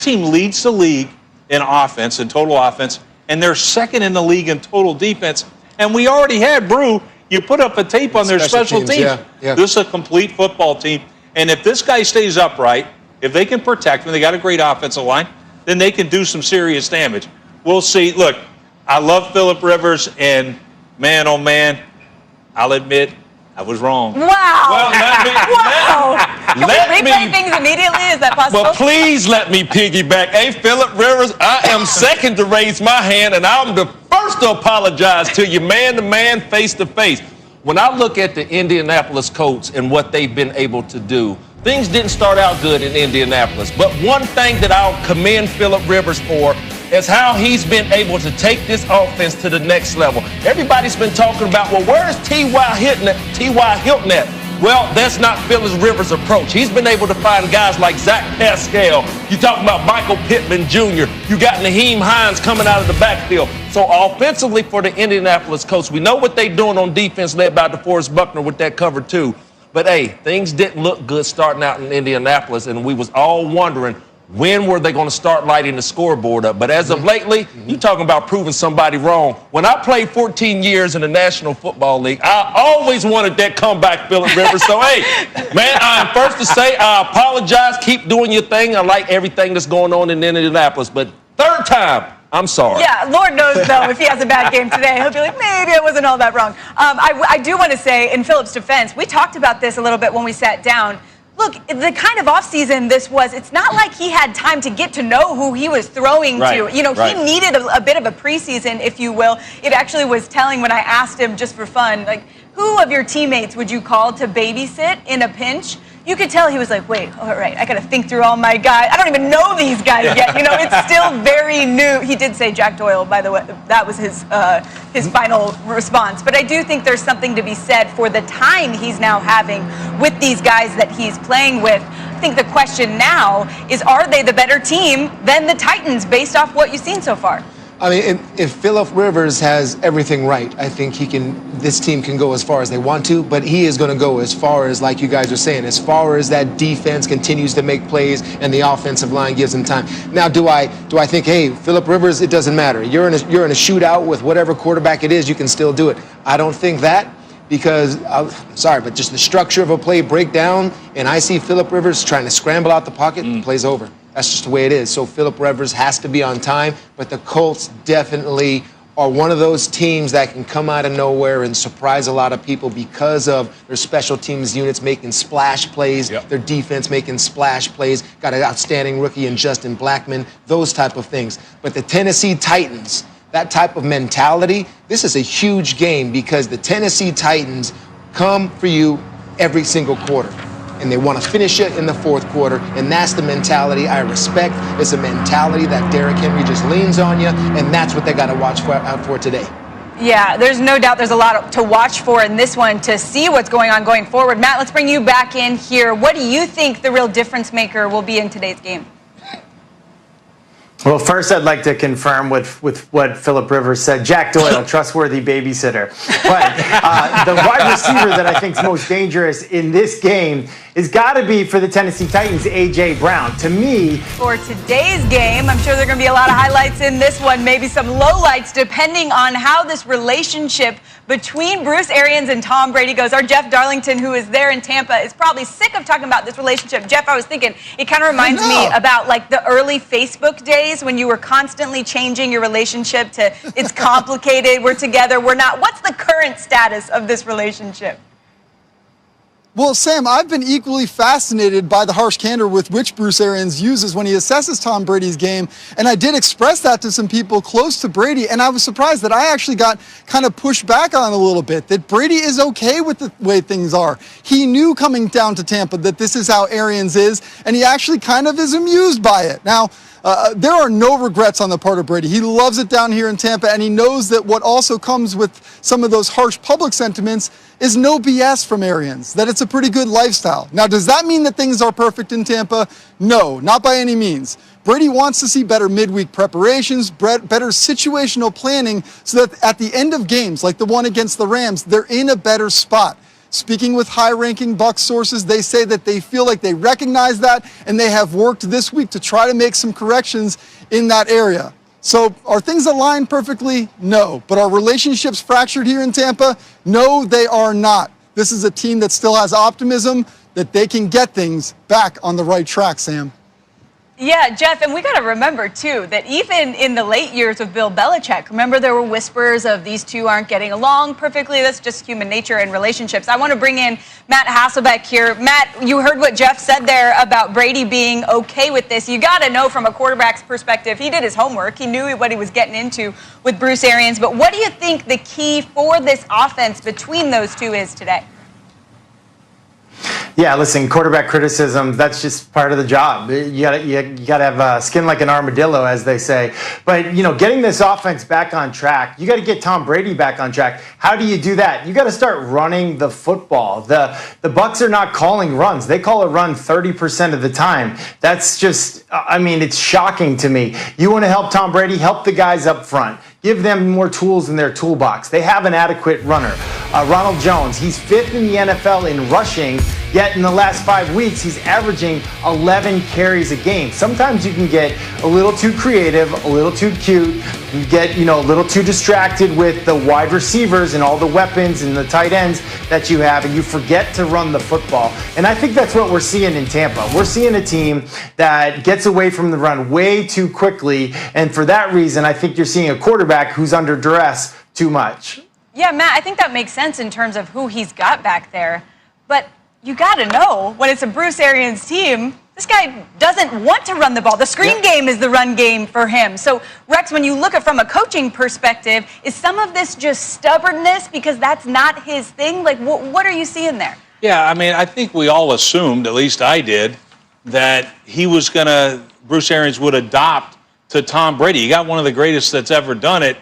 team leads the league in offense, in total offense, and they're second in the league in total defense. And we already had, Brew, you put up a tape on their special teams. Yeah. This is a complete football team. And if this guy stays upright, if they can protect him, they got a great offensive line, then they can do some serious damage. We'll see. Look, I love Phillip Rivers, and man, oh man, I'll admit, I was wrong. Wow. Well, Can we replay things immediately? Is that possible? Well, please let me piggyback. Hey, Phillip Rivers, I am second to raise my hand, and I'm the first to apologize to you, man-to-man, face-to-face. When I look at the Indianapolis Colts and what they've been able to do, things didn't start out good in Indianapolis. But one thing that I'll commend Phillip Rivers for is how he's been able to take this offense to the next level. Everybody's been talking about, well, where's T.Y. Hilton at? Well, that's not Phillip Rivers' approach. He's been able to find guys like Zach Pascal. You talking about Michael Pittman Jr. You got Naheem Hines coming out of the backfield. So offensively for the Indianapolis Colts, we know what they're doing on defense led by DeForest Buckner with that cover two. But, hey, things didn't look good starting out in Indianapolis, and we was all wondering, when were they going to start lighting the scoreboard up? But as of lately, you talking about proving somebody wrong. When I played 14 years in the National Football League, I always wanted that comeback, Phillip Rivers. So, hey, man, I'm first to say I apologize. Keep doing your thing. I like everything that's going on in Indianapolis. But third time, I'm sorry. Yeah, Lord knows, though, if he has a bad game today, he'll be like, maybe I wasn't all that wrong. I do want to say, in Phillip's defense, we talked about this a little bit when we sat down. Look, the kind of offseason this was, it's not like he had time to get to know who he was throwing to. You know, he needed a bit of a preseason, if you will. It actually was telling when I asked him just for fun, like, who of your teammates would you call to babysit in a pinch? You could tell he was like, wait, all right, I got to think through all my guys. I don't even know these guys yet. You know, it's still very new. He did say Jack Doyle, by the way. That was his final response. But I do think there's something to be said for the time he's now having with these guys that he's playing with. I think the question now is, are they the better team than the Titans based off what you've seen so far? I mean, if Phillip Rivers has everything right, I think this team can go as far as they want to, but he is going to go as far as, like you guys are saying, as far as that defense continues to make plays and the offensive line gives them time. Now, do I think, hey, Phillip Rivers, it doesn't matter. You're in a shootout with whatever quarterback it is, you can still do it. I don't think that, because, sorry, but just the structure of a play breakdown, and I see Phillip Rivers trying to scramble out the pocket, the play's over. That's just the way it is. So Phillip Rivers has to be on time, but the Colts definitely are one of those teams that can come out of nowhere and surprise a lot of people because of their special teams units making splash plays, their defense making splash plays, got an outstanding rookie in Justin Blackmon, those type of things. But the Tennessee Titans, that type of mentality, this is a huge game because the Tennessee Titans come for you every single quarter. And they want to finish it in the fourth quarter, and that's the mentality I respect. It's a mentality that Derrick Henry just leans on you, and that's what they got to watch out for today. Yeah, there's no doubt there's a lot to watch for in this one to see what's going on going forward. Matt, let's bring you back in here. What do you think the real difference maker will be in today's game? Well, first, I'd like to confirm with what Phillip Rivers said. Jack Doyle, trustworthy babysitter. But the wide receiver that I think is most dangerous in this game is got to be for the Tennessee Titans, A.J. Brown. To me, for today's game, I'm sure there are going to be a lot of highlights in this one, maybe some lowlights, depending on how this relationship between Bruce Arians and Tom Brady goes. Our Jeff Darlington, who is there in Tampa, is probably sick of talking about this relationship. Jeff, I was thinking, it kind of reminds me about like the early Facebook days when you were constantly changing your relationship to it's complicated, we're together, we're not. What's the current status of this relationship? Well, Sam, I've been equally fascinated by the harsh candor with which Bruce Arians uses when he assesses Tom Brady's game, and I did express that to some people close to Brady, and I was surprised that I actually got kind of pushed back on a little bit, that Brady is okay with the way things are. He knew coming down to Tampa that this is how Arians is, and he actually kind of is amused by it. Now, there are no regrets on the part of Brady. He loves it down here in Tampa, and he knows that what also comes with some of those harsh public sentiments is no BS from Arians, that it's a pretty good lifestyle. Now, does that mean that things are perfect in Tampa? No, not by any means. Brady wants to see better midweek preparations, better situational planning, so that at the end of games, like the one against the Rams, they're in a better spot. Speaking with high-ranking Bucs sources, they say that they feel like they recognize that, and they have worked this week to try to make some corrections in that area. So are things aligned perfectly? No. But are relationships fractured here in Tampa? No, they are not. This is a team that still has optimism that they can get things back on the right track, Sam. Yeah, Jeff, and we got to remember, too, that even in the late years of Bill Belichick, remember there were whispers of these two aren't getting along perfectly. That's just human nature and relationships. I want to bring in Matt Hasselbeck here. Matt, you heard what Jeff said there about Brady being okay with this. You got to know from a quarterback's perspective, he did his homework. He knew what he was getting into with Bruce Arians. But what do you think the key for this offense between those two is today? Yeah, listen, quarterback criticism, that's just part of the job. You gotta have skin like an armadillo, as they say. But, getting this offense back on track, you got to get Tom Brady back on track. How do you do that? You got to start running the football. The Bucs are not calling runs. They call a run 30% of the time. That's just, it's shocking to me. You want to help Tom Brady, help the guys up front. Give them more tools in their toolbox. They have an adequate runner. Ronald Jones, he's 5th in the NFL in rushing, yet in the last 5 weeks, he's averaging 11 carries a game. Sometimes you can get a little too creative, a little too cute, you get, a little too distracted with the wide receivers and all the weapons and the tight ends that you have, and you forget to run the football. And I think that's what we're seeing in Tampa. We're seeing a team that gets away from the run way too quickly, and for that reason, I think you're seeing a quarterback who's under duress too much. Yeah, Matt, I think that makes sense in terms of who he's got back there. But you got to know, when it's a Bruce Arians team, this guy doesn't want to run the ball. The screen game is the run game for him. So, Rex, when you look at from a coaching perspective, is some of this just stubbornness because that's not his thing? Like, what are you seeing there? Yeah, I think we all assumed, at least I did, that Bruce Arians would adopt to Tom Brady. You got one of the greatest that's ever done it,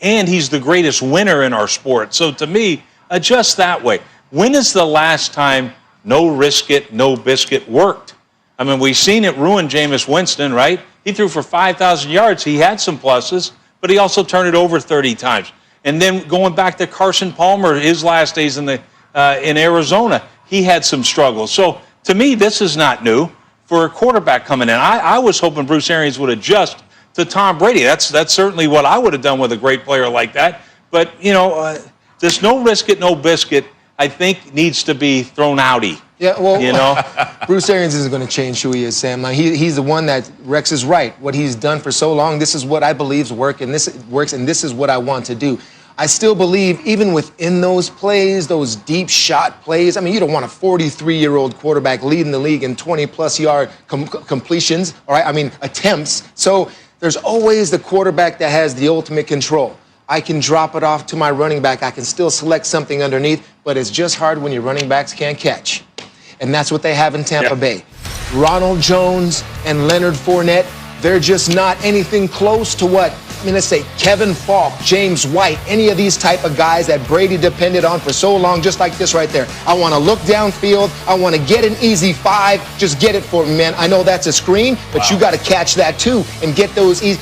and he's the greatest winner in our sport. So to me, adjust that way. When is the last time no risk it, no biscuit worked? We've seen it ruin Jameis Winston, right? He threw for 5,000 yards. He had some pluses, but he also turned it over 30 times. And then going back to Carson Palmer, his last days in Arizona, he had some struggles. So to me, this is not new for a quarterback coming in. I was hoping Bruce Arians would adjust to Tom Brady. That's certainly what I would have done with a great player like that. But, this no risk it, no biscuit, I think needs to be thrown outy. Yeah, well, Bruce Arians isn't going to change who he is, Sam. Now, he's the one that Rex is right. What he's done for so long, this is what I believe works, and this is what I want to do. I still believe, even within those plays, those deep shot plays, you don't want a 43-year-old quarterback leading the league in 20-plus yard completions, all right? Attempts. So there's always the quarterback that has the ultimate control. I can drop it off to my running back. I can still select something underneath, but it's just hard when your running backs can't catch. And that's what they have in Tampa Bay. Ronald Jones and Leonard Fournette, they're just not anything close to what, let's say Kevin Falk, James White, any of these type of guys that Brady depended on for so long, just like this right there. I want to look downfield. I want to get an easy 5. Just get it for me, man. I know that's a screen, but you got to catch that too and get those easy.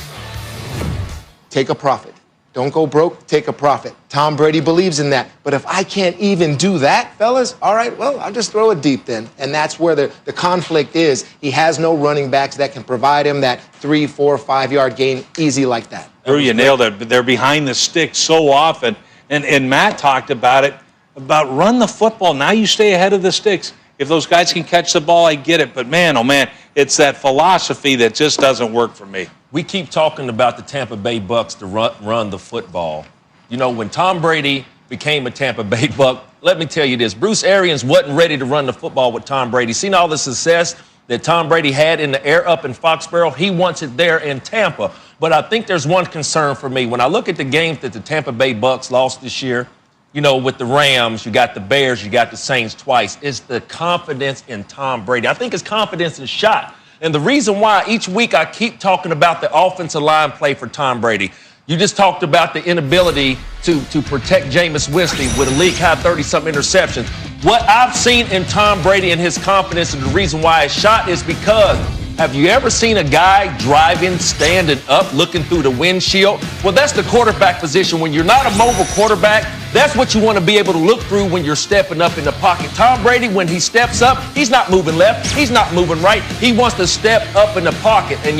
Take a profit. Don't go broke, take a profit. Tom Brady believes in that. But if I can't even do that, fellas, all right, well, I'll just throw it deep then. And that's where the conflict is. He has no running backs that can provide him that 3, 4, 5-yard gain easy like that. Drew, you nailed it. They're behind the stick so often. And Matt talked about run the football. Now you stay ahead of the sticks. If those guys can catch the ball, I get it. But, man, oh, man, it's that philosophy that just doesn't work for me. We keep talking about the Tampa Bay Bucs to run the football. When Tom Brady became a Tampa Bay Buc, let me tell you this. Bruce Arians wasn't ready to run the football with Tom Brady. Seen all the success that Tom Brady had in the air up in Foxborough? He wants it there in Tampa. But I think there's one concern for me. When I look at the games that the Tampa Bay Bucs lost this year, with the Rams, you got the Bears, you got the Saints twice, it's the confidence in Tom Brady. I think his confidence is shot. And the reason why each week I keep talking about the offensive line play for Tom Brady, you just talked about the inability to protect Jameis Winston with a league-high 30-something interceptions. What I've seen in Tom Brady and his confidence and the reason why it's shot is because Have you ever seen a guy driving, standing up, looking through the windshield? Well, that's the quarterback position. When you're not a mobile quarterback, that's what you want to be able to look through when you're stepping up in the pocket. Tom Brady, when he steps up, he's not moving left. He's not moving right. He wants to step up in the pocket. And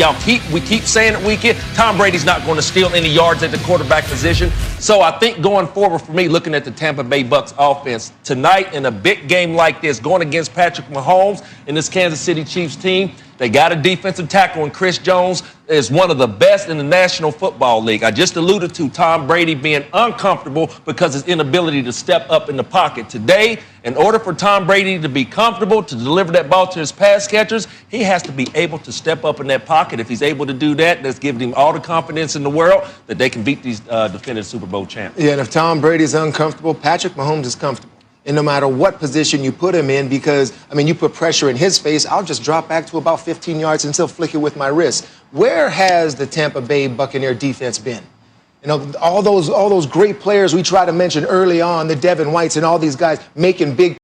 we keep saying it weekend, Tom Brady's not going to steal any yards at the quarterback position. So I think going forward for me, looking at the Tampa Bay Bucs offense tonight in a big game like this, going against Patrick Mahomes and this Kansas City Chiefs team, they got a defensive tackle, and Chris Jones is one of the best in the National Football League. I just alluded to Tom Brady being uncomfortable because his inability to step up in the pocket. Today, in order for Tom Brady to be comfortable to deliver that ball to his pass catchers, he has to be able to step up in that pocket. If he's able to do that, that's giving him all the confidence in the world that they can beat these defending Super Bowl champs. Yeah, and if Tom Brady's uncomfortable, Patrick Mahomes is comfortable. And no matter what position you put him in, because, I mean, you put pressure in his face, I'll just drop back to about 15 yards and still flick it with my wrist. Where has the Tampa Bay Buccaneer defense been? You know, all those great players we try to mention early on, the Devin Whites and all these guys making big